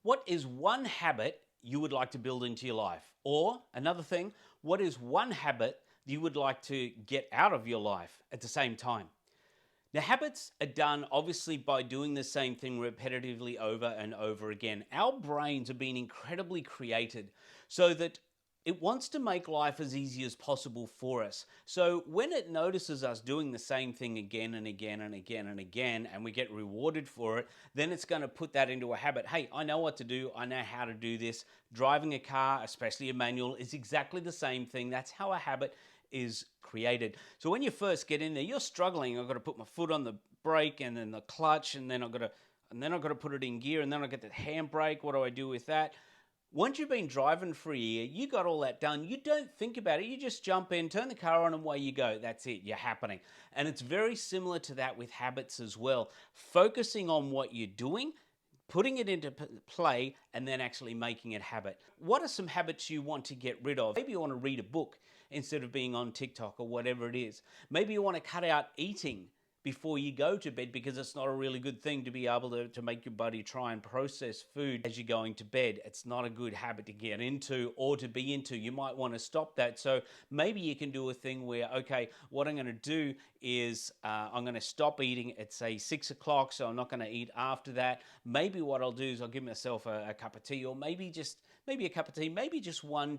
What is one habit you would like to build into your life? Or another thing, what is one habit you would like to get out of your life at the same time? Now, habits are done obviously by doing the same thing repetitively over and over again. Our brains have been incredibly created so that it wants to make life as easy as possible for us. So when it notices us doing the same thing again and again and again and again, and we get rewarded for it, then it's going to put that into a habit. Hey, I know what to do. I know how to do this. Driving a car, especially a manual, is exactly the same thing. That's how a habit is created. So when you first get in there, you're struggling. I've got to put my foot on the brake and then the clutch, and then I've got to put it in gear, and then I get the handbrake. What do I do with that? Once you've been driving for a year, you got all that done. You don't think about it. You just jump in, turn the car on, and away you go. That's it. You're happening. And it's very similar to that with habits as well. Focusing on what you're doing, putting it into play, and then actually making it habit. What are some habits you want to get rid of? Maybe you want to read a book instead of being on TikTok or whatever it is. Maybe you want to cut out eating before you go to bed because it's not a really good thing to be able to make your body try and process food as you're going to bed. It's not a good habit to get into or to be into. You might want to stop that. So maybe you can do a thing where, okay, what I'm going to do is I'm going to stop eating at say 6 o'clock, so I'm not going to eat after that. Maybe what I'll do is I'll give myself a cup of tea, or maybe a cup of tea, maybe just one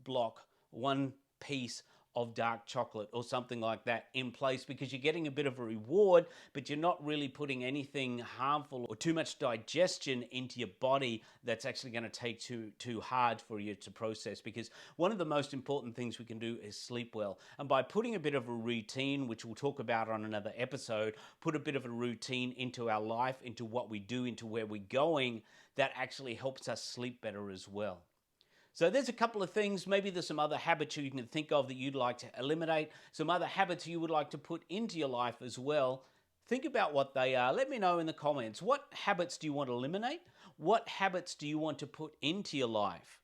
block, one piece of dark chocolate or something like that in place, because you're getting a bit of a reward, but you're not really putting anything harmful or too much digestion into your body that's actually going to take too hard for you to process. Because one of the most important things we can do is sleep well. And by putting a bit of a routine, which we'll talk about on another episode, put a bit of a routine into our life, into what we do, into where we're going, that actually helps us sleep better as well. So there's a couple of things. Maybe there's some other habits you can think of that you'd like to eliminate, some other habits you would like to put into your life as well. Think about what they are. Let me know in the comments. What habits do you want to eliminate? What habits do you want to put into your life?